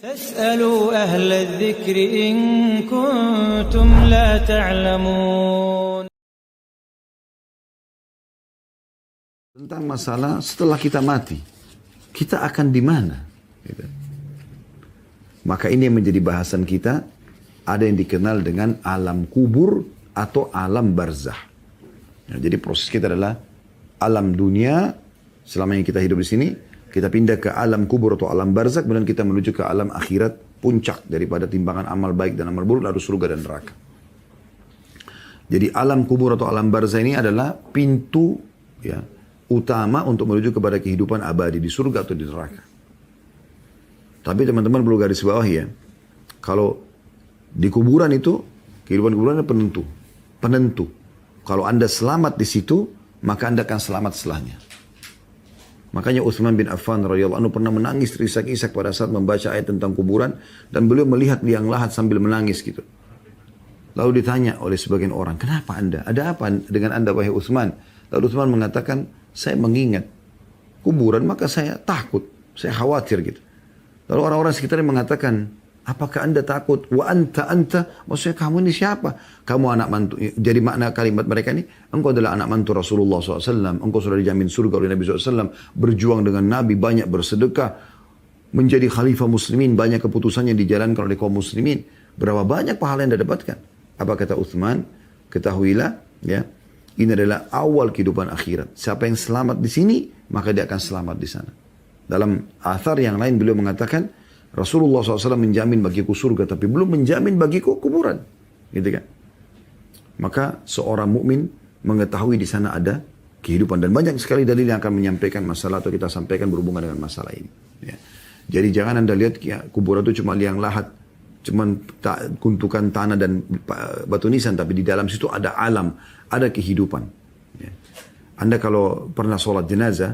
فاسألوا أهل الذكر إن كنتم لا تعلمون. Tentang masalah setelah kita mati, kita akan di mana? Gitu. Maka ini yang menjadi bahasan kita. Ada yang dikenal dengan alam kubur atau alam barzah. Ya, jadi proses kita adalah alam dunia selama yang kita hidup di sini. Kita pindah ke alam kubur atau alam barzakh, kemudian kita menuju ke alam akhirat, puncak daripada timbangan amal baik dan amal buruk, lalu surga dan neraka. Jadi alam kubur atau alam barzakh ini adalah pintu ya, utama untuk menuju kepada kehidupan abadi di surga atau di neraka. Tapi teman-teman perlu garis bawah ya, kalau di kuburan itu, kehidupan kuburan itu penentu. Kalau Anda selamat di situ, maka Anda akan selamat setelahnya. Makanya Utsman bin Affan radhiyallahu anhu pernah menangis terisak-isak pada saat membaca ayat tentang kuburan dan beliau melihat liang lahat sambil menangis gitu. Lalu ditanya oleh sebagian orang, "Kenapa Anda? Ada apa dengan Anda wahai Utsman?" Lalu Utsman mengatakan, "Saya mengingat kuburan maka saya takut, saya khawatir gitu." Lalu orang-orang sekitarnya mengatakan, "Apakah Anda takut? Wa anta, maksudnya kamu ini siapa? Kamu anak mantu." Jadi makna kalimat mereka ini, engkau adalah anak mantu Rasulullah SAW. Engkau sudah dijamin surga oleh Nabi SAW. Berjuang dengan Nabi, banyak bersedekah. Menjadi khalifah muslimin, banyak keputusannya dijalankan oleh kaum muslimin. Berapa banyak pahala yang Anda dapatkan? Apa kata Utsman? Ketahuilah, ya, ini adalah awal kehidupan akhirat. Siapa yang selamat di sini, maka dia akan selamat di sana. Dalam athar yang lain beliau mengatakan, Rasulullah SAW menjamin bagiku surga, tapi belum menjamin bagiku kuburan, gitu kan? Maka seorang mukmin mengetahui di sana ada kehidupan dan banyak sekali dalil yang akan menyampaikan masalah atau kita sampaikan berhubungan dengan masalah ini. Ya. Jadi jangan Anda lihat ya, kuburan itu cuma liang lahat, cuma guntukan tanah dan batu nisan, tapi di dalam situ ada alam, ada kehidupan. Ya. Anda kalau pernah sholat jenazah,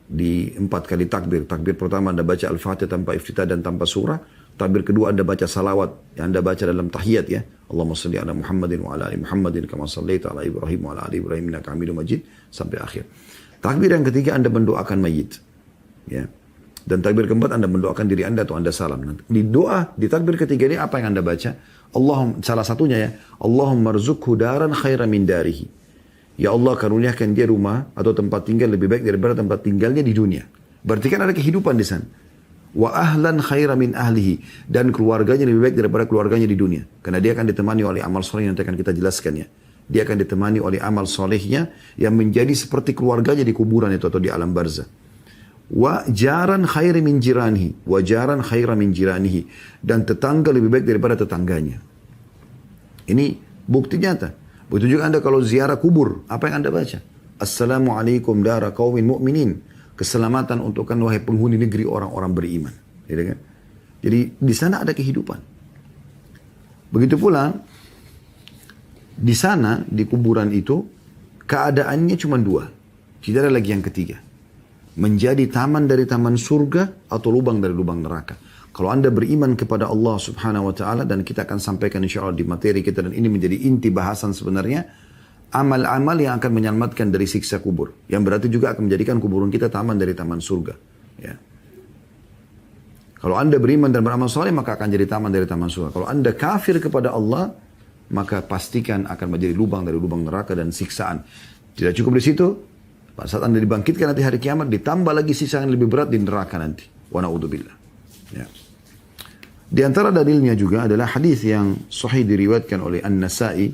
di 4 kali takbir. Takbir pertama Anda baca Al-Fatihah tanpa iftitah dan tanpa surah. Takbir kedua Anda baca salawat yang Anda baca dalam tahiyat ya. Allahumma salli ala Muhammadin wa ala ali Muhammadin kama sallaita ala Ibrahim wa ala ali Ibrahim innaka Hamidum Majid sampai akhir. Takbir yang ketiga Anda mendoakan mayit. Ya. Dan takbir keempat Anda mendoakan diri Anda atau Anda salam. Nanti di doa di takbir ketiga ini apa yang Anda baca? Salah satunya ya, Allahumma rzuqhu daran khairan min darihi. Ya Allah karuniakan dia rumah atau tempat tinggal lebih baik daripada tempat tinggalnya di dunia. Berarti kan ada kehidupan di sana. Wa ahlan khairan min ahlihi. Dan keluarganya lebih baik daripada keluarganya di dunia. Karena dia akan ditemani oleh amal soleh yang nanti akan kita jelaskan ya. Dia akan ditemani oleh amal solehnya yang menjadi seperti keluarganya di kuburan itu atau di alam barzah. Wa jaran khairan min jiranihi. Wa jaran khairan min jiranihi. Dan tetangga lebih baik daripada tetangganya. Ini bukti nyata. Begitu juga Anda kalau ziarah kubur, apa yang Anda baca? Assalamualaikum dara qaumin mu'minin. Keselamatan untuk kan wahai penghuni negeri orang-orang beriman. Gitu kan? Jadi di sana ada kehidupan. Begitu pula di sana di kuburan itu keadaannya cuma 2. Tidak ada lagi yang ketiga. Menjadi taman dari taman surga atau lubang dari lubang neraka. Kalau Anda beriman kepada Allah subhanahu wa ta'ala, dan kita akan sampaikan insya Allah di materi kita, dan ini menjadi inti bahasan sebenarnya, amal-amal yang akan menyelamatkan dari siksa kubur. Yang berarti juga akan menjadikan kuburan kita taman dari taman surga. Ya. Kalau Anda beriman dan beramal soleh, maka akan jadi taman dari taman surga. Kalau Anda kafir kepada Allah, maka pastikan akan menjadi lubang dari lubang neraka dan siksaan. Tidak cukup di situ, pada saat Anda dibangkitkan nanti hari kiamat, ditambah lagi siksaan yang lebih berat di neraka nanti. Wa na'udzubillah. Ya. Di antara dalilnya juga adalah hadis yang sahih diriwayatkan oleh An-Nasa'i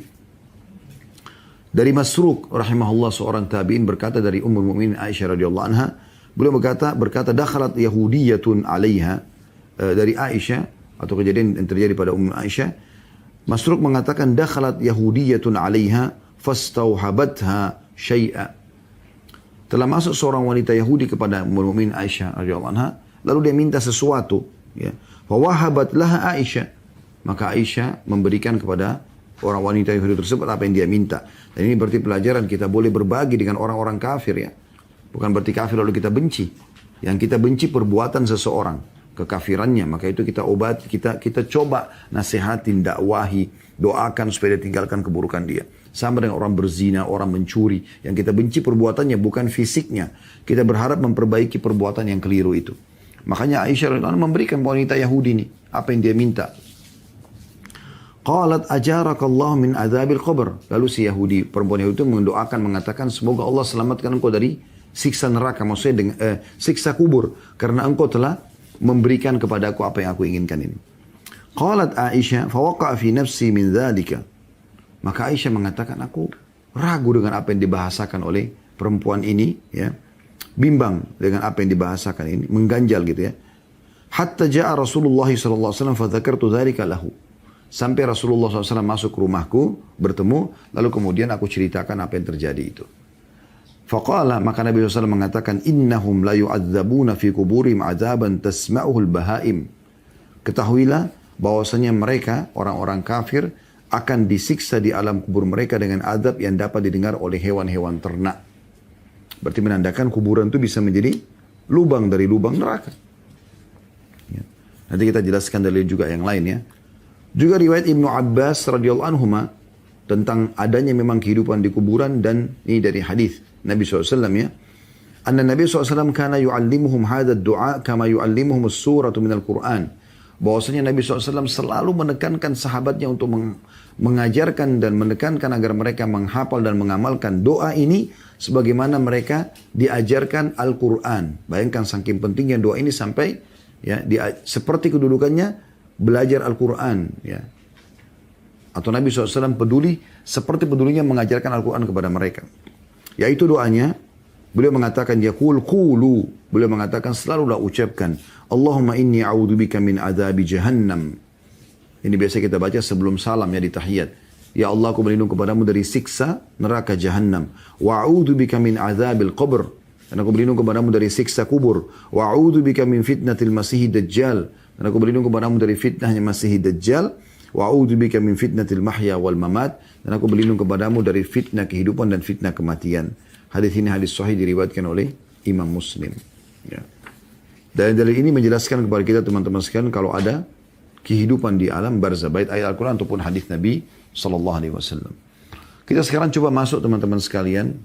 dari Masruq rahimahullah, seorang tabi'in, berkata dari Ummul Mukminin Aisyah radhiyallahu anha, beliau berkata dakhalat yahudiyatun 'alaiha, dari Aisyah atau kejadian yang terjadi pada Ummu Aisyah. Masruq mengatakan dakhalat yahudiyatun 'alaiha fastauhabatha syai'a. Telah masuk seorang wanita Yahudi kepada Ummul Mukminin Aisyah radhiyallahu anha, lalu dia minta sesuatu, ya. Fawahabat laha Aisyah. Maka Aisyah memberikan kepada orang wanita Yahudi tersebut apa yang dia minta. Dan ini berarti pelajaran kita boleh berbagi dengan orang-orang kafir ya. Bukan berarti kafir lalu kita benci. Yang kita benci perbuatan seseorang, kekafirannya. Maka itu kita obati, kita coba nasihatin, dakwahi, doakan supaya dia tinggalkan keburukan dia. Sama dengan orang berzina, orang mencuri. Yang kita benci perbuatannya bukan fisiknya. Kita berharap memperbaiki perbuatan yang keliru itu. Makanya Aisyah radhiyallahu anha memberikan wanita Yahudi ini apa yang dia minta. Qalat ajarakallahu min adzabil qabr. Lalu si Yahudi, perempuan Yahudi itu mendoakan, mengatakan semoga Allah selamatkan engkau dari siksa neraka, maksudnya dengan siksa kubur, karena engkau telah memberikan kepada aku apa yang aku inginkan ini. Qalat Aisyah fawaqa'a fi nafsi min dzalika. Maka Aisyah mengatakan, aku ragu dengan apa yang dibahasakan oleh perempuan ini, ya. Bimbang dengan apa yang dibahasakan ini, mengganjal gitu ya. Hatta ja'a Rasulullah sallallahu alaihi wasallam fa dzakartu dzalika lahu. Sampai Rasulullah SAW masuk ke rumahku, bertemu, lalu kemudian aku ceritakan apa yang terjadi itu. Faqala, maka Nabi SAW mengatakan, innahum la yu'adzabuna fi kuburim azaban tasma'uhul bahaim. Ketahuilah bahwasanya mereka, orang-orang kafir, akan disiksa di alam kubur mereka dengan azab yang dapat didengar oleh hewan-hewan ternak. Berarti menandakan kuburan itu bisa menjadi lubang dari lubang neraka. Ya. Nanti kita jelaskan dalil juga yang lain ya. Juga riwayat Ibnu Abbas radhiyallahu anhuma tentang adanya memang kehidupan di kuburan, dan ini dari hadis Nabi SAW ya. Anna Nabi SAW kana yu'allimuhum hadha ad-du'a kama yu'allimuhum as-suratu minal Qur'an. Bahwasanya Nabi SAW selalu menekankan sahabatnya untuk mengajarkan dan menekankan agar mereka menghafal dan mengamalkan doa ini sebagaimana mereka diajarkan Al-Quran. Bayangkan saking pentingnya doa ini sampai ya seperti kedudukannya belajar Al-Quran ya. Atau Nabi SAW peduli seperti pedulinya mengajarkan Al-Quran kepada mereka. Yaitu doanya, beliau mengatakan yaqul qulu, beliau mengatakan selalulah ucapkan Allahumma inni a'udzubika min adzabi jahannam. Ini biasa kita baca sebelum salam ya di tahiyat. Ya Allah, aku berlindung kepadamu dari siksa neraka jahannam. Wa a'udzubika min adzabil qabr. Dan aku berlindung kepadamu dari siksa kubur. Wa a'udzubika min fitnatil masiihid dajjal. Dan aku berlindung kepadamu dari fitnahnya Masih Dajjal. Wa a'udzubika min fitnatil mahya wal mamat. Dan aku berlindung kepadamu dari fitnah kehidupan dan fitnah kematian. Hadis ini hadis sahih diriwayatkan oleh Imam Muslim. Ya. Dan dalil ini menjelaskan kepada kita teman-teman sekalian kalau ada kehidupan di alam barzah, baik ayat Al-Quran ataupun hadis Nabi sallallahu alaihi wasallam. Kita sekarang coba masuk teman-teman sekalian,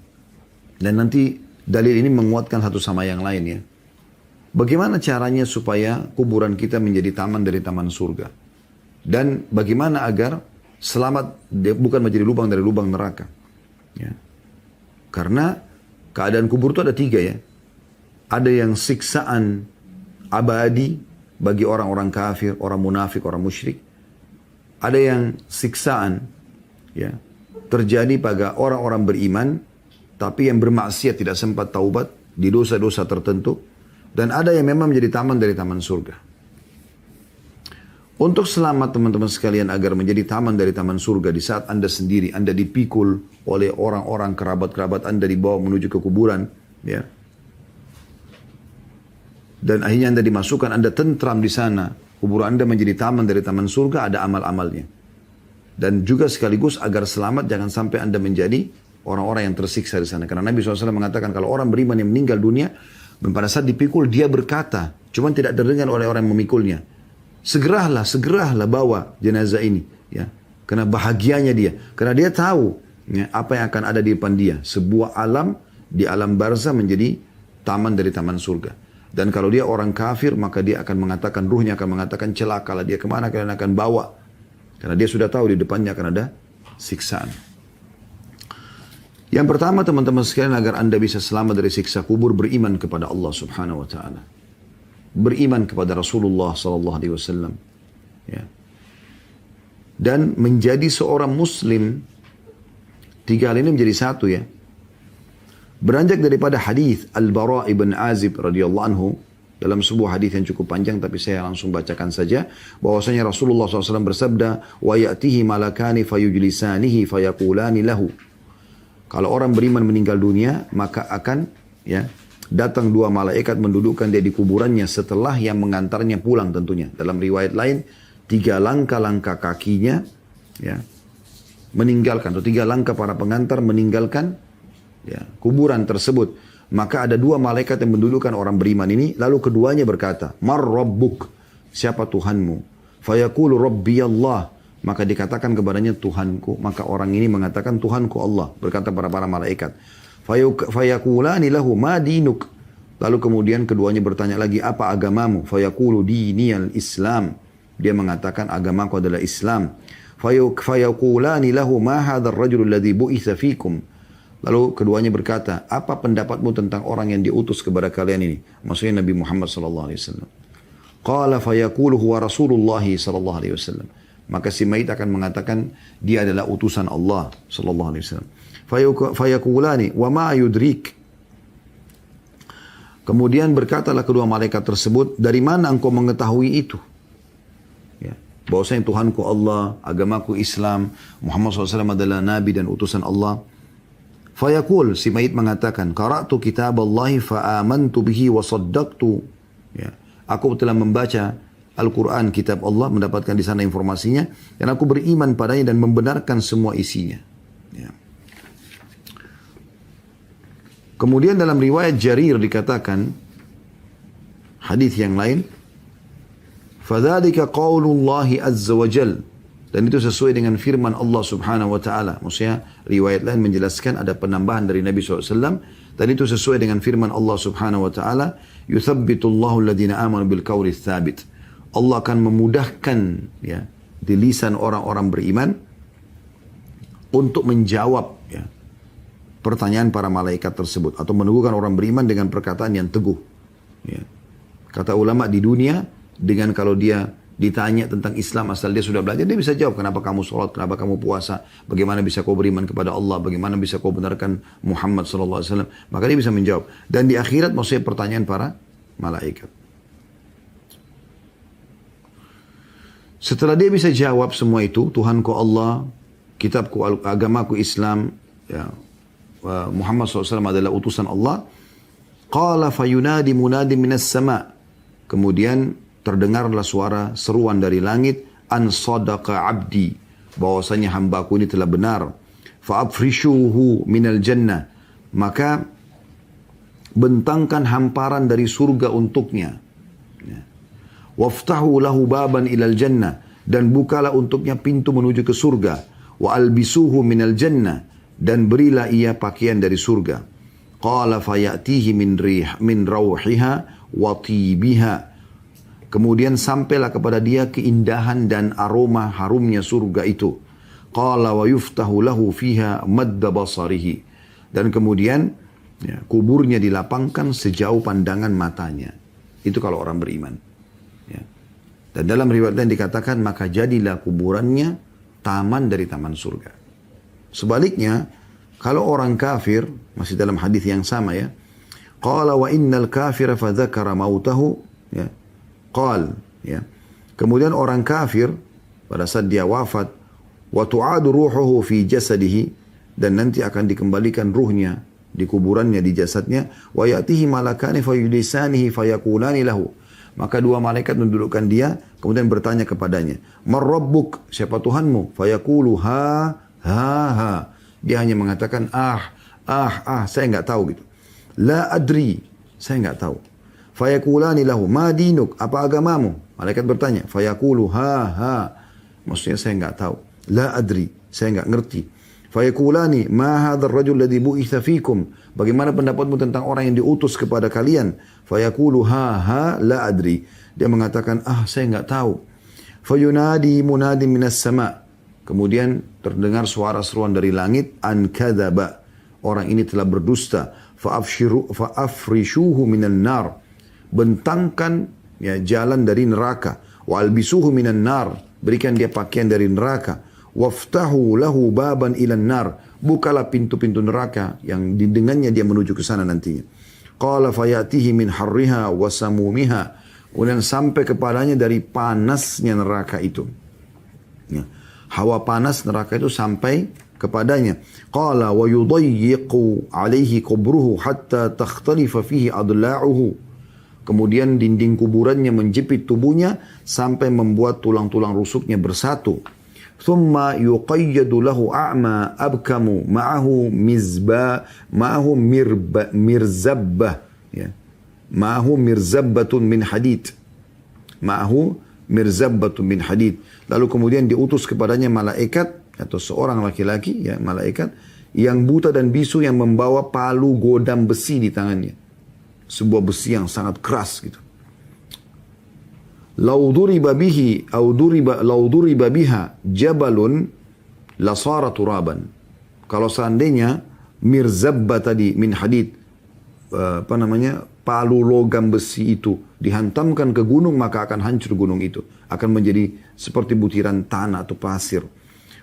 dan nanti dalil ini menguatkan satu sama yang lain ya. Bagaimana caranya supaya kuburan kita menjadi taman dari taman surga? Dan bagaimana agar selamat bukan menjadi lubang dari lubang neraka? Ya. Karena keadaan kubur itu ada tiga ya. Ada yang siksaan abadi bagi orang-orang kafir, orang munafik, orang musyrik. Ada yang siksaan ya, terjadi pada orang-orang beriman, tapi yang bermaksiat tidak sempat taubat di dosa-dosa tertentu. Dan ada yang memang menjadi taman dari taman surga. Untuk selamat teman-teman sekalian agar menjadi taman dari taman surga di saat Anda sendiri, Anda dipikul oleh orang-orang kerabat-kerabat Anda dibawa menuju ke kuburan, ya. Dan akhirnya Anda dimasukkan, Anda tentram di sana, kuburan Anda menjadi taman dari taman surga, ada amal-amalnya. Dan juga sekaligus agar selamat jangan sampai Anda menjadi orang-orang yang tersiksa di sana. Karena Nabi SAW mengatakan kalau orang beriman yang meninggal dunia, dan pada saat dipikul dia berkata, cuman tidak terdengar oleh orang yang memikulnya, segeralah bawa jenazah ini, ya. Karena bahagianya dia, karena dia tahu ya, apa yang akan ada di depan dia, sebuah alam di alam barzah menjadi taman dari taman surga. Dan kalau dia orang kafir, maka dia akan mengatakan, ruhnya akan mengatakan, celakalah dia, kemana kalian akan bawa? Karena dia sudah tahu di depannya akan ada siksaan. Yang pertama teman-teman sekalian, agar Anda bisa selamat dari siksa kubur, beriman kepada Allah Subhanahu wa taala. Beriman kepada Rasulullah sallallahu alaihi wasallam. Ya. Dan menjadi seorang muslim, tiga hal ini menjadi satu ya. Beranjak daripada hadis Al-Bara' ibn Azib radhiyallahu anhu, dalam sebuah hadis yang cukup panjang tapi saya langsung bacakan saja, bahwasanya Rasulullah SAW bersabda, wa ya'tihi malakani fayujlisanihi fayaqulani lahu. Kalau orang beriman meninggal dunia, maka akan ya datang dua malaikat mendudukkan dia di kuburannya setelah yang mengantarnya pulang tentunya. Dalam riwayat lain, 3 langkah-langkah kakinya ya meninggalkan, atau 3 langkah para pengantar meninggalkan ya kuburan tersebut. Maka ada 2 malaikat yang mendudukkan orang beriman ini, lalu keduanya berkata, Mar Rabbuk, siapa Tuhanmu? Fayaqulu Rabbi Allah. Maka dikatakan kepadanya Tuhanku. Maka orang ini mengatakan Tuhanku Allah. Berkata para malaikat. Fayaqulani lahu ma dinuk. Lalu kemudian keduanya bertanya lagi, apa agamamu? Fayaqulu diniyal Islam. Dia mengatakan agamaku adalah Islam. Fayaqulani lahu ma hadzal rajul alladhi bu'itsa fikum. Lalu keduanya berkata, apa pendapatmu tentang orang yang diutus kepada kalian ini? Maksudnya Nabi Muhammad sallallahu alaihi wasallam. Qala fayaqulu huwa Rasulullah sallallahu alaihi wasallam. Maka si mayit akan mengatakan dia adalah utusan Allah sallallahu alaihi wasallam. Fayaqulani wa ma yudrik. Kemudian berkatalah kedua malaikat tersebut, dari mana engkau mengetahui itu? Ya, bahwasanya Tuhanku Allah, agamaku Islam, Muhammad SAW adalah Nabi dan utusan Allah. Fayaqul, si mayit mengatakan, qara'tu kitab Allahi fa'amantu bihi wa saddaqtu. Ya, aku telah membaca Al-Quran, kitab Allah, mendapatkan di sana informasinya, dan aku beriman padanya dan membenarkan semua isinya. Ya. Kemudian dalam riwayat Jarir dikatakan, hadis yang lain, فَذَلِكَ قَوْلُ اللَّهِ عَزَّ وَجَلَّ. Dan itu sesuai dengan firman Allah subhanahu wa ta'ala. Maksudnya riwayat lain menjelaskan ada penambahan dari Nabi SAW. Dan itu sesuai dengan firman Allah subhanahu wa ta'ala, يُثَبِّتُ اللَّهُ الَّذِينَ آمَنُوا بِالْقَوْلِ الثَّابِتِ. Allah akan memudahkan ya, di lisan orang-orang beriman untuk menjawab ya, pertanyaan para malaikat tersebut, atau meneguhkan orang beriman dengan perkataan yang teguh. Ya. Kata ulama di dunia, dengan kalau dia ditanya tentang Islam asal dia sudah belajar, dia bisa jawab kenapa kamu sholat, kenapa kamu puasa, bagaimana bisa kau beriman kepada Allah, bagaimana bisa kau benarkan Muhammad SAW, maka dia bisa menjawab. Dan di akhirat maksudnya pertanyaan para malaikat. Setelah dia bisa jawab semua itu, Tuhanku Allah, kitabku, agamaku Islam, ya, Muhammad SAW adalah utusan Allah. Qala fayunadi munadi minas sama. Kemudian terdengarlah suara seruan dari langit, an sadaqa abdi, bahwasanya hambaku ini telah benar. Fa'afrishuhu minal jannah. Maka bentangkan hamparan dari surga untuknya. Waftahu lahu baban ilal jannah. Dan bukalah untuknya pintu menuju ke surga. Wa albisuhu minal jannah. Dan berilah ia pakaian dari surga. Qala fayatihi min rauhiha wa tibiha. Kemudian sampailah kepada dia keindahan dan aroma harumnya surga itu. Qala wa yuftahu lahu fiha madda basarihi. Dan kemudian ya, kuburnya dilapangkan sejauh pandangan matanya. Itu kalau orang beriman. Ya. Dan dalam riwayat lain dikatakan, maka jadilah kuburannya taman dari taman surga. Sebaliknya, kalau orang kafir, masih dalam hadis yang sama ya, qala wa innal kafira fa dzakara mautahu, ya. Qal, ya. Kemudian orang kafir pada saat dia wafat, wa tu'adu ruhuhu fi jasadihi, dan nanti akan dikembalikan ruhnya di kuburannya, di jasadnya, wa ya'tihi malakani fayudisanihi fayaqulani lahu. Maka dua malaikat mendudukkan dia, kemudian bertanya kepadanya, "Man rabbuk?" Siapa Tuhanmu? Fayaqulu ha. Dia hanya mengatakan saya enggak tahu gitu. La adri, saya enggak tahu. Fayaqulani lahu ma dinuk, apa agamamu? Malaikat bertanya, fayaqulu ha. Maksudnya saya enggak tahu. La adri, saya enggak ngerti. Fayaqulani ma hadzal rajul ladzi bu'itsa fikum, bagaimana pendapatmu tentang orang yang diutus kepada kalian? Fayaqulu ha la adri, dia mengatakan saya enggak tahu. Fayunadi munadi minas sama, kemudian terdengar suara seruan dari langit, an kadzaba, orang ini telah berdusta. Fa'afrishuhu minan nar, bentangkan ya jalan dari neraka. Wa albisuhu minan nar, berikan dia pakaian dari neraka. Waftahu lahu baban ilan nar, bukalah pintu-pintu neraka yang dengannya dia menuju ke sana nantinya. Qala fayatihi min harriha wa samumiha, kemudian sampai kepadanya dari panasnya neraka itu. Ya. Hawa panas neraka itu sampai kepadanya. Qala wa yudayyiqu alaihi kubruhu hatta takhtalifa fihi adla'uhu. Kemudian dinding kuburannya menjepit tubuhnya sampai membuat tulang-tulang rusuknya bersatu. Thumma yuqayyadu lahu a'ma abkamu ma'ahu mirzabbah, ya. Ma'ahu mirzabbatun min hadid. Ma'ahu mirzabbatun min hadid. Lalu kemudian diutus kepadanya malaikat atau seorang laki-laki, ya, malaikat yang buta dan bisu yang membawa palu godam besi di tangannya. sebuah besi yang sangat keras gitu. Lau duriba bihi lau duriba biha jabalun lasara turaban. Kalau seandainya mirzabba tadi min hadid, palu logam besi itu dihantamkan ke gunung, maka akan hancur gunung itu, akan menjadi seperti butiran tanah atau pasir.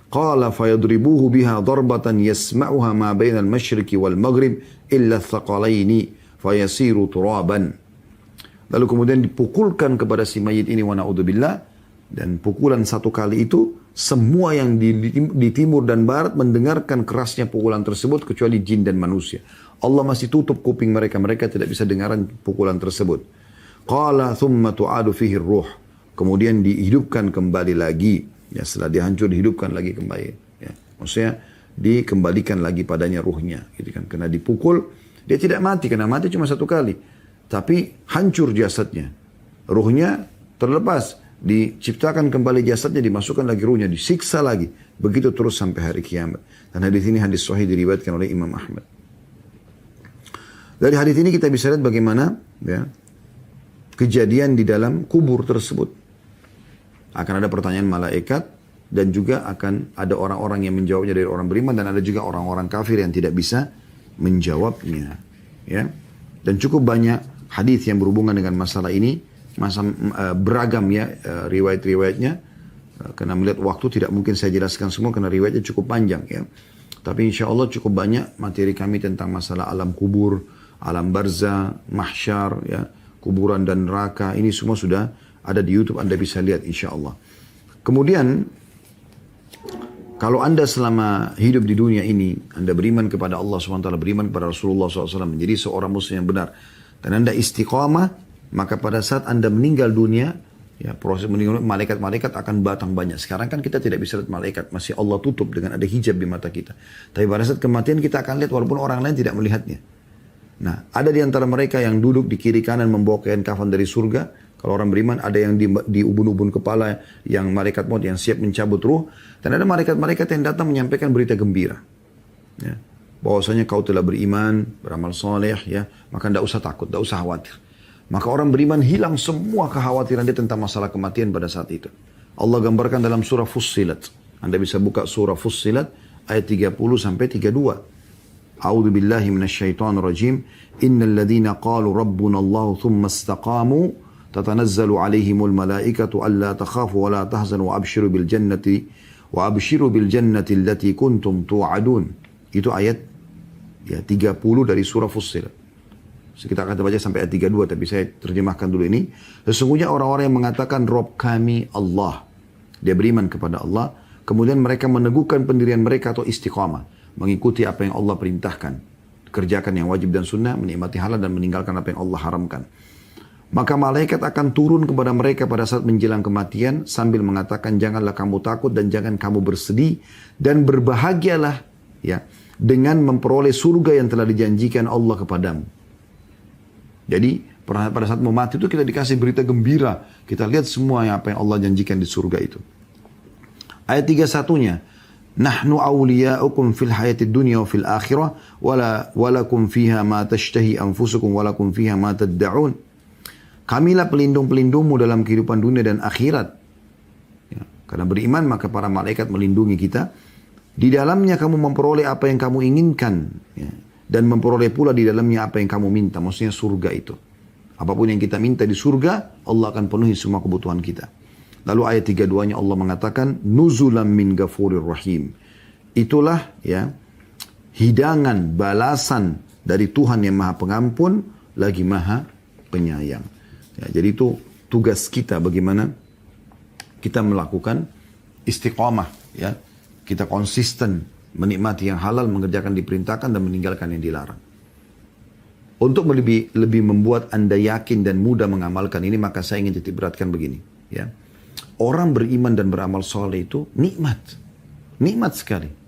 Qala fayadribuhu biha darbatan yasma'uha ma bainal masyriqi wal maghrib illa thaqalaini fayasiru turaban. Lalu kemudian dipukulkan kepada si mayit ini, wa na'udzubillah, dan pukulan satu kali itu semua yang di timur dan barat mendengarkan kerasnya pukulan tersebut kecuali jin dan manusia. Allah masih tutup kuping mereka, mereka tidak bisa dengaran pukulan tersebut. Qala thumma tu'adu fihi ruh. Kemudian dihidupkan kembali lagi. Ya, setelah dihancur dihidupkan lagi kembali. Ya, maksudnya dikembalikan lagi padanya ruhnya. Gitu kan. Karena dipukul, dia tidak mati, karena mati cuma satu kali. Tapi hancur jasadnya. Ruhnya terlepas. Diciptakan kembali jasadnya, dimasukkan lagi ruhnya, disiksa lagi. Begitu terus sampai hari kiamat. Dan hadis ini hadis sahih diriwayatkan oleh Imam Ahmad. Dari hadis ini kita bisa lihat bagaimana ya, kejadian di dalam kubur tersebut. Akan ada pertanyaan malaikat dan juga akan ada orang-orang yang menjawabnya dari orang beriman dan ada juga orang-orang kafir yang tidak bisa menjawabnya. Ya. Dan cukup banyak hadis yang berhubungan dengan masalah ini, beragam ya riwayat-riwayatnya. Karena melihat waktu tidak mungkin saya jelaskan semua karena riwayatnya cukup panjang ya. Tapi insya Allah cukup banyak materi kami tentang masalah alam kubur, alam barzah, mahsyar, ya, kuburan dan neraka. Ini semua sudah ada di YouTube, Anda bisa lihat insya Allah. Kemudian, kalau Anda selama hidup di dunia ini, Anda beriman kepada Allah SWT, beriman kepada Rasulullah SAW, menjadi seorang muslim yang benar, dan Anda istiqamah, maka pada saat Anda meninggal dunia, ya, proses meninggal, malaikat-malaikat akan datang banyak. Sekarang kan kita tidak bisa lihat malaikat, masih Allah tutup dengan ada hijab di mata kita. Tapi pada saat kematian kita akan lihat walaupun orang lain tidak melihatnya. Nah, ada di antara mereka yang duduk di kiri kanan membawa kain kafan dari surga. Kalau orang beriman, ada yang di ubun-ubun kepala, yang malaikat maut yang siap mencabut ruh. Dan ada malaikat-malaikat yang datang menyampaikan berita gembira. Ya. Bahwasanya kau telah beriman, beramal soleh, ya, maka tidak usah takut, tidak usah khawatir. Maka orang beriman hilang semua kekhawatiran dia tentang masalah kematian pada saat itu. Allah gambarkan dalam surah Fussilat. Anda bisa buka surah Fussilat ayat 30 sampai 32. A'udzu billahi minasyaitonir rajim. Innal ladzina qalu rabbuna Allah tsumma istaqamu tatanazzalu 'alaihimul malaikatu alla takhafu wa la tahzanu wa abshiru bil jannati allati kuntum tu'adun. Itu ayat ya 30 dari surah Fussilat. Kita akan baca sampai ayat 32, tapi saya terjemahkan dulu ini. Sesungguhnya orang-orang yang mengatakan Rob kami Allah, dia beriman kepada Allah, kemudian mereka meneguhkan pendirian mereka atau istiqamah, mengikuti apa yang Allah perintahkan, kerjakan yang wajib dan sunnah, menikmati halal dan meninggalkan apa yang Allah haramkan. Maka malaikat akan turun kepada mereka pada saat menjelang kematian sambil mengatakan, janganlah kamu takut dan jangan kamu bersedih dan berbahagialah ya dengan memperoleh surga yang telah dijanjikan Allah kepadamu. Jadi pada saat mau mati itu kita dikasih berita gembira. Kita lihat semua apa yang Allah janjikan di surga itu. Ayat 31-nya. Nahnu awliya'ukum fil hayatid dunya wa fil akhirah walakum fiha ma tashtahi anfusukum walakum fiha ma tadda'un. Kamilah pelindung-pelindungmu dalam kehidupan dunia dan akhirat. Ya, karena beriman maka para malaikat melindungi kita. Di dalamnya kamu memperoleh apa yang kamu inginkan. Ya. Dan memperoleh pula di dalamnya apa yang kamu minta. Maksudnya surga itu. Apapun yang kita minta di surga, Allah akan penuhi semua kebutuhan kita. Lalu ayat 32-nya Allah mengatakan, Nuzulam min ghafurir rahim. Itulah ya hidangan, balasan dari Tuhan yang maha pengampun, lagi maha penyayang. Ya, jadi itu tugas kita bagaimana kita melakukan istiqamah. Ya. Kita konsisten menikmati yang halal, mengerjakan diperintahkan dan meninggalkan yang dilarang. Untuk lebih membuat Anda yakin dan mudah mengamalkan ini, maka saya ingin titik beratkan begini. Ya. Orang beriman dan beramal soleh itu nikmat. Nikmat sekali.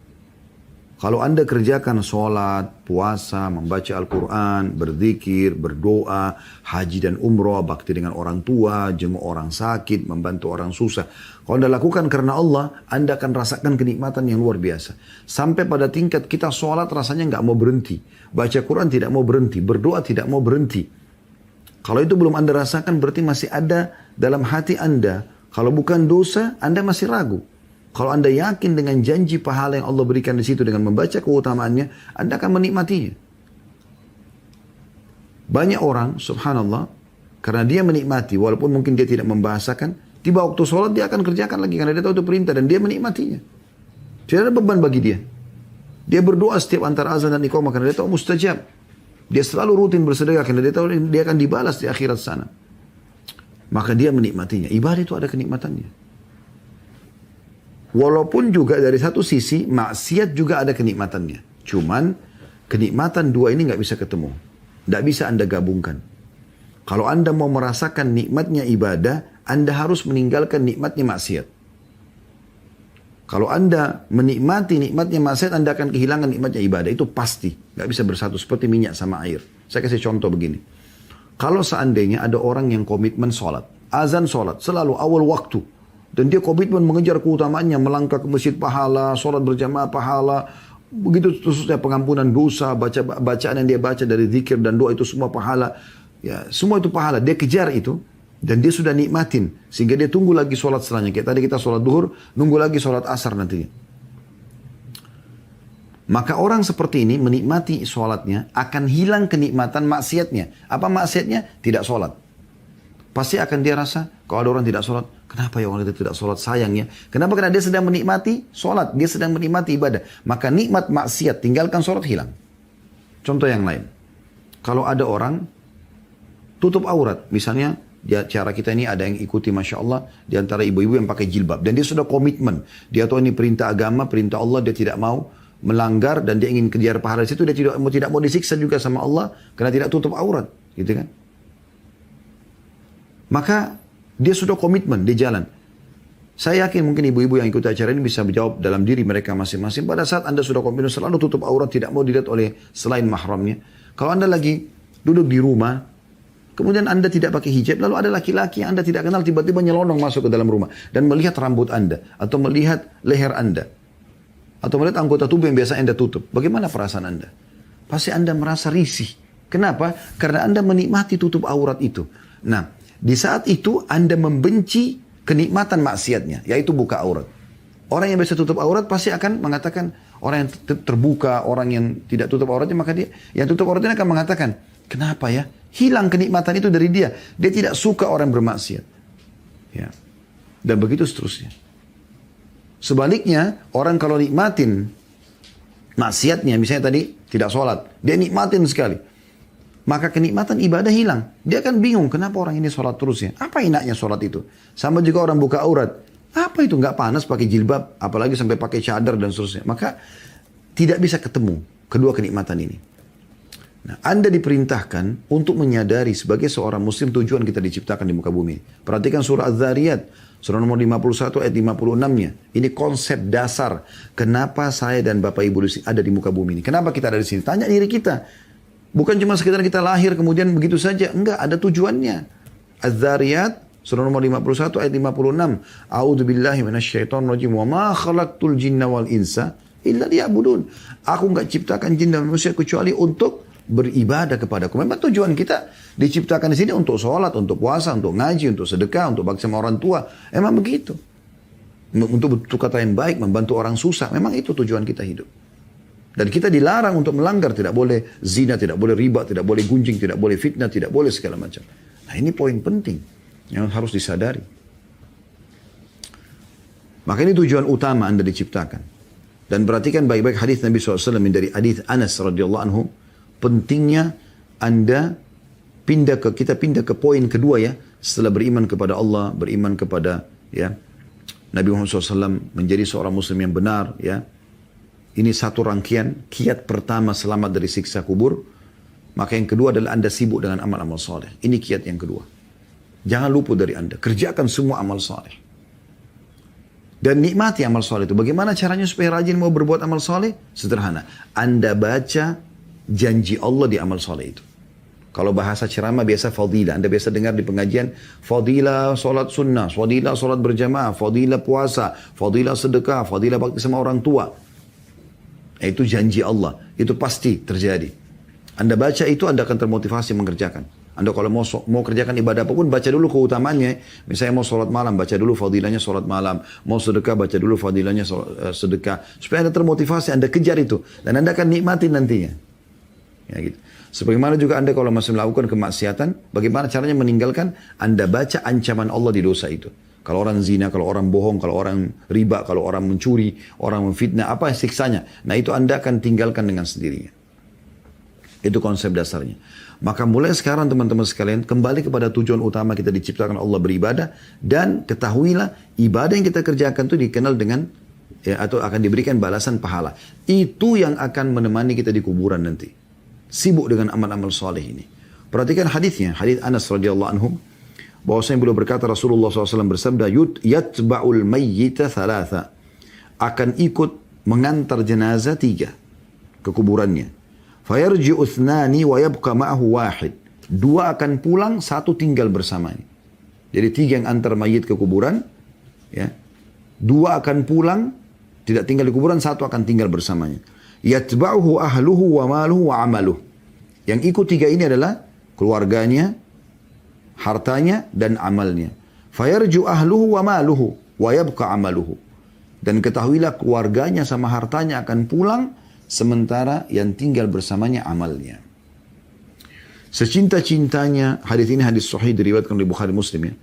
Kalau Anda kerjakan sholat, puasa, membaca Al-Quran, berzikir, berdoa, haji dan umrah, bakti dengan orang tua, jenguk orang sakit, membantu orang susah. Kalau Anda lakukan karena Allah, Anda akan rasakan kenikmatan yang luar biasa. Sampai pada tingkat kita sholat rasanya nggak mau berhenti. Baca Quran tidak mau berhenti, berdoa tidak mau berhenti. Kalau itu belum Anda rasakan berarti masih ada dalam hati Anda. Kalau bukan dosa, Anda masih ragu. Kalau Anda yakin dengan janji pahala yang Allah berikan di situ dengan membaca keutamaannya, Anda akan menikmatinya. Banyak orang, subhanallah, karena dia menikmati, walaupun mungkin dia tidak membahasakan, tiba waktu sholat dia akan kerjakan lagi karena dia tahu itu perintah dan dia menikmatinya. Tidak ada beban bagi dia. Dia berdoa setiap antara azan dan iqamah karena dia tahu mustajab. Dia selalu rutin bersedekah karena dia tahu dia akan dibalas di akhirat sana. Maka dia menikmatinya. Ibadah itu ada kenikmatannya. Walaupun juga dari satu sisi maksiat juga ada kenikmatannya. Cuman kenikmatan dua ini nggak bisa ketemu. Nggak bisa Anda gabungkan. Kalau Anda mau merasakan nikmatnya ibadah, Anda harus meninggalkan nikmatnya maksiat. Kalau Anda menikmati nikmatnya maksiat, Anda akan kehilangan nikmatnya ibadah. Itu pasti. Nggak bisa bersatu seperti minyak sama air. Saya kasih contoh begini. Kalau seandainya ada orang yang komitmen sholat. Azan sholat. Selalu awal waktu. Dan dia komitmen mengejar keutamaannya. Melangkah ke masjid pahala. Sholat berjamaah pahala. Begitu khususnya pengampunan dosa. Bacaan yang dia baca dari zikir dan doa itu semua pahala. Ya, semua itu pahala. Dia kejar itu. Dan dia sudah nikmatin. Sehingga dia tunggu lagi sholat setelahnya. Kayak tadi kita sholat duhur. Nunggu lagi sholat asar nantinya. Maka orang seperti ini menikmati sholatnya. Akan hilang kenikmatan maksiatnya. Apa maksiatnya? Tidak sholat. Pasti akan dia rasa. Kalau ada orang tidak sholat. Kenapa ya orang itu tidak sholat? Sayangnya. Kenapa? Karena dia sedang menikmati sholat. Dia sedang menikmati ibadah. Maka nikmat maksiat tinggalkan sholat hilang. Contoh yang lain. Kalau ada orang tutup aurat. Misalnya. Cara kita ini ada yang ikuti Masya Allah di antara ibu-ibu yang pakai jilbab. Dan dia sudah komitmen. Dia tahu ini perintah agama, perintah Allah. Dia tidak mau melanggar dan dia ingin kejar pahala di situ. Dia tidak mau disiksa juga sama Allah karena tidak tutup aurat. Gitu kan. Maka dia sudah komitmen di jalan. Saya yakin mungkin ibu-ibu yang ikut acara ini bisa menjawab dalam diri mereka masing-masing. Pada saat Anda sudah komitmen selalu tutup aurat, tidak mau dilihat oleh selain mahramnya. Kalau Anda lagi duduk di rumah, kemudian Anda tidak pakai hijab, lalu ada laki-laki yang Anda tidak kenal tiba-tiba nyelonong masuk ke dalam rumah. Dan melihat rambut Anda, atau melihat leher Anda. Atau melihat anggota tubuh yang biasa Anda tutup. Bagaimana perasaan Anda? Pasti Anda merasa risih. Kenapa? Karena Anda menikmati tutup aurat itu. Nah, di saat itu Anda membenci kenikmatan maksiatnya, yaitu buka aurat. Orang yang biasa tutup aurat pasti akan mengatakan, orang yang terbuka, orang yang tidak tutup auratnya, maka dia yang tutup auratnya akan mengatakan, kenapa ya? Hilang kenikmatan itu dari dia. Dia tidak suka orang bermaksiat. Ya. Dan begitu seterusnya. Sebaliknya, orang kalau nikmatin maksiatnya, misalnya tadi tidak sholat, dia nikmatin sekali. Maka kenikmatan ibadah hilang. Dia akan bingung, kenapa orang ini sholat terus ya? Apa enaknya sholat itu? Sama juga orang buka aurat. Apa itu? Nggak panas pakai jilbab, apalagi sampai pakai cadar dan seterusnya. Maka tidak bisa ketemu kedua kenikmatan ini. Nah, Anda diperintahkan untuk menyadari sebagai seorang muslim tujuan kita diciptakan di muka bumi. Perhatikan surah Az-Zariyat, surah nomor 51 ayat 56-nya. Ini konsep dasar kenapa saya dan Bapak Ibu ada di muka bumi ini. Kenapa kita ada di sini? Tanya diri kita. Bukan cuma sekedar kita lahir kemudian begitu saja. Enggak, ada tujuannya. Az-Zariyat, surah nomor 51 ayat 56. A'udzubillahi minasyaitonir rajim. Wa ma khalaqtul jinna wal insa illa liya'budun. Aku enggak ciptakan jin dan manusia kecuali untuk beribadah kepadaku. Memang tujuan kita diciptakan di sini untuk sholat, untuk puasa, untuk ngaji, untuk sedekah, untuk bakti sama orang tua. Emang begitu. Untuk berkata yang baik, membantu orang susah. Memang itu tujuan kita hidup. Dan kita dilarang untuk melanggar. Tidak boleh zina, tidak boleh riba, tidak boleh gunjing, tidak boleh fitnah, tidak boleh segala macam. Nah ini poin penting yang harus disadari. Maka ini tujuan utama Anda diciptakan. Dan perhatikan baik-baik hadis Nabi SAW dari hadis Anas radhiyallahu anhu. Pentingnya kita pindah ke poin kedua ya. Setelah beriman kepada Allah, beriman kepada ya Nabi Muhammad SAW menjadi seorang muslim yang benar ya. Ini satu rangkaian kiat pertama selamat dari siksa kubur. Maka yang kedua adalah Anda sibuk dengan amal-amal saleh. Ini kiat yang kedua. Jangan luput dari Anda. Kerjakan semua amal saleh. Dan nikmati amal saleh itu. Bagaimana caranya supaya rajin mau berbuat amal saleh? Sederhana. Anda baca janji Allah di amal soleh itu. Kalau bahasa ceramah biasa fadilah. Anda biasa dengar di pengajian. Fadilah solat sunnah. Fadilah solat berjamaah. Fadilah puasa. Fadilah sedekah. Fadilah bakti sama orang tua. Itu janji Allah. Itu pasti terjadi. Anda baca itu Anda akan termotivasi mengerjakan. Anda kalau mau kerjakan ibadah apapun, baca dulu keutamaannya. Misalnya mau sholat malam, baca dulu fadilahnya sholat malam. Mau sedekah, baca dulu fadilahnya sedekah. Supaya Anda termotivasi, Anda kejar itu. Dan Anda akan nikmati nantinya. Ya gitu. Sebagaimana juga Anda kalau masih melakukan kemaksiatan, bagaimana caranya meninggalkan? Anda baca ancaman Allah di dosa itu. Kalau orang zina, kalau orang bohong, kalau orang riba, kalau orang mencuri, orang memfitnah, apa siksanya? Nah itu Anda akan tinggalkan dengan sendirinya. Itu konsep dasarnya. Maka mulai sekarang teman-teman sekalian, kembali kepada tujuan utama kita diciptakan Allah beribadah. Dan ketahuilah, ibadah yang kita kerjakan itu dikenal dengan, atau akan diberikan balasan pahala. Itu yang akan menemani kita di kuburan nanti. Sibuk dengan amal-amal soleh ini. Perhatikan hadisnya, hadis Anas radhiyallahu anhu, bahwasanya beliau berkata Rasulullah SAW bersabda, yatba'ul mayyita thalatha, akan ikut mengantar jenazah 3 ke kuburannya. Fayarji'u uthnani wa yabqa ma'ahu wahid. 2 akan pulang, 1 tinggal bersamanya. Jadi 3 yang antar mayit ke kuburan, ya. 2 akan pulang, tidak tinggal di kuburan, 1 akan tinggal bersamanya. Yatba'uhu ahluhu wa maluhu wa amaluh. Yang ikut 3 ini adalah keluarganya, hartanya, dan amalnya. Fayarju ahluhu wa maluhu wa yabqa amaluhu. Dan ketahuilah keluarganya sama hartanya akan pulang, sementara yang tinggal bersamanya amalnya. Secinta-cintanya, hadis ini hadis sahih diriwayatkan oleh Bukhari Muslim ya.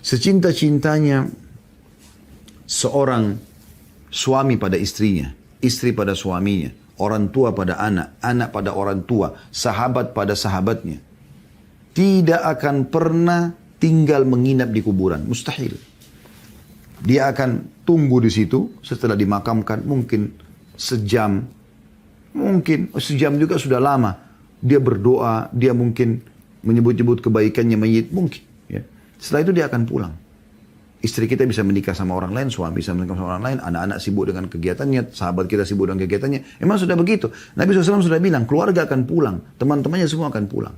Secinta-cintanya seorang suami pada istrinya, istri pada suaminya, orang tua pada anak, anak pada orang tua, sahabat pada sahabatnya, tidak akan pernah tinggal menginap di kuburan. Mustahil. Dia akan tunggu di situ setelah dimakamkan mungkin sejam. Mungkin sejam juga sudah lama. Dia berdoa, dia mungkin menyebut-nyebut kebaikannya mayit, mungkin. Ya. Setelah itu dia akan pulang. Istri kita bisa menikah sama orang lain, suami bisa menikah sama orang lain, anak-anak sibuk dengan kegiatannya, sahabat kita sibuk dengan kegiatannya. Emang sudah begitu. Nabi SAW sudah bilang, keluarga akan pulang, teman-temannya semua akan pulang.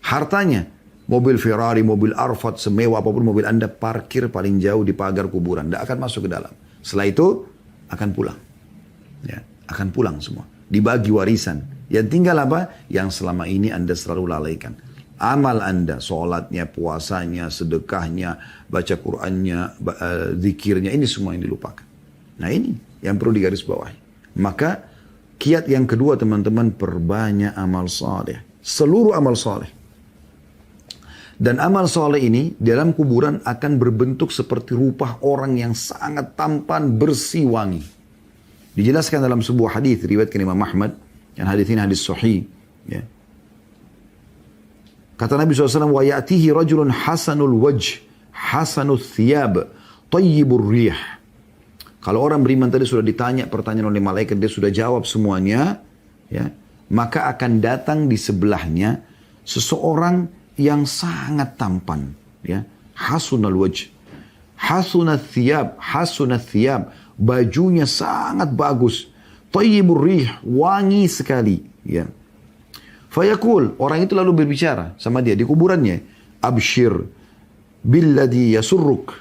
Hartanya, mobil Ferrari, mobil Arfat, semewah apapun mobil Anda, parkir paling jauh di pagar kuburan. Tidak akan masuk ke dalam. Setelah itu, akan pulang. Ya, akan pulang semua. Dibagi warisan. Yang tinggal apa? Yang selama ini Anda selalu lalaikan. Amal Anda, sholatnya, puasanya, sedekahnya, baca Qur'annya, zikirnya, ini semua yang dilupakan. Nah ini yang perlu digarisbawahi. Maka kiat yang kedua teman-teman, perbanyak amal saleh. Seluruh amal saleh. Dan amal saleh ini dalam kuburan akan berbentuk seperti rupa orang yang sangat tampan, bersih, wangi. Dijelaskan dalam sebuah hadis riwayatkan Imam Ahmad, yang hadis ini hadis sahih. Ya. Kata Nabi SAW, wa ya'tihi rajulun hasanul wajh, hasanul thiyab, tayyibur rih. Kalau orang beriman tadi sudah ditanya pertanyaan oleh malaikat, dia sudah jawab semuanya, ya, maka akan datang di sebelahnya seseorang yang sangat tampan, ya, hasunul wajh, hasunul thiyab, bajunya sangat bagus, tayyibur rih, wangi sekali, ya. Fayaqul, orang itu lalu berbicara sama dia di kuburannya, abshir billadhi yasurruk,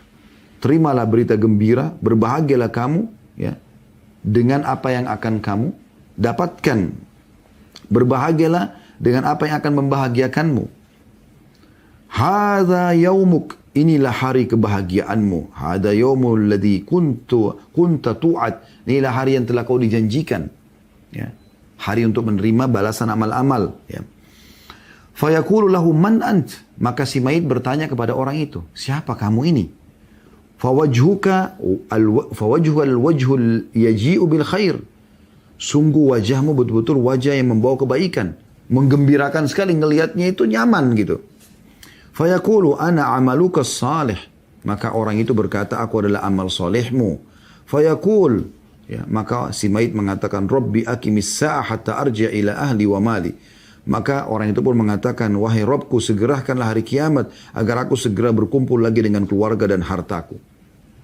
terimalah berita gembira, berbahagialah kamu, ya, dengan apa yang akan kamu dapatkan, berbahagialah dengan apa yang akan membahagiakanmu. Hadza yaumuk, inilah hari kebahagiaanmu. Hadza yaumul ladzi kunta tu'ad, inilah hari yang telah kau dijanjikan, ya. Hari untuk menerima balasan amal-amal. Ya. Fayaqulu lahu man ant. Maka si mayit bertanya kepada orang itu, siapa kamu ini? Fawajhuka al-wajhul yaji'u bil khair. Sungguh wajahmu betul-betul wajah yang membawa kebaikan. Menggembirakan sekali, ngelihatnya itu nyaman gitu. Fayaqulu ana amaluka salih. Maka orang itu berkata, aku adalah amal solehmu. Fayaqul, ya, maka si mayit mengatakan, Rabbi aqimis sa'ah hatta arji' ila ahli wa mali. Maka orang itu pun mengatakan, wahai Rabbku, segerakanlah hari kiamat agar aku segera berkumpul lagi dengan keluarga dan hartaku.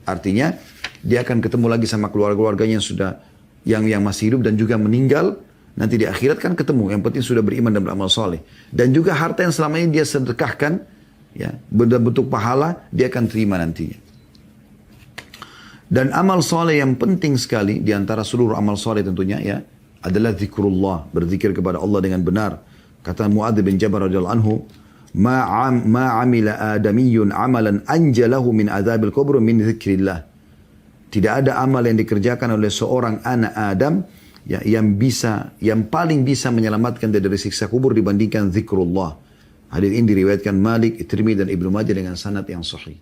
Artinya, dia akan ketemu lagi sama keluarga-keluarganya yang sudah yang masih hidup dan juga meninggal. Nanti di akhirat kan ketemu. Yang penting sudah beriman dan beramal soleh. Dan juga harta yang selama ini dia sedekahkan, ya, bentuk pahala, dia akan terima nantinya. Dan amal soleh yang penting sekali di antara seluruh amal soleh tentunya, ya, adalah zikrullah, berzikir kepada Allah dengan benar. Kata Muadz bin Jabal radhiyallahu anhu, ma amila adamiyun amalan anjalahu min adzabil kubur min dzikrillah. Tidak ada amal yang dikerjakan oleh seorang anak Adam yang paling bisa menyelamatkan dari siksa kubur dibandingkan zikrullah. Hadis ini diriwayatkan Malik, Tirmidzi dan Ibnu Majah dengan sanad yang sahih.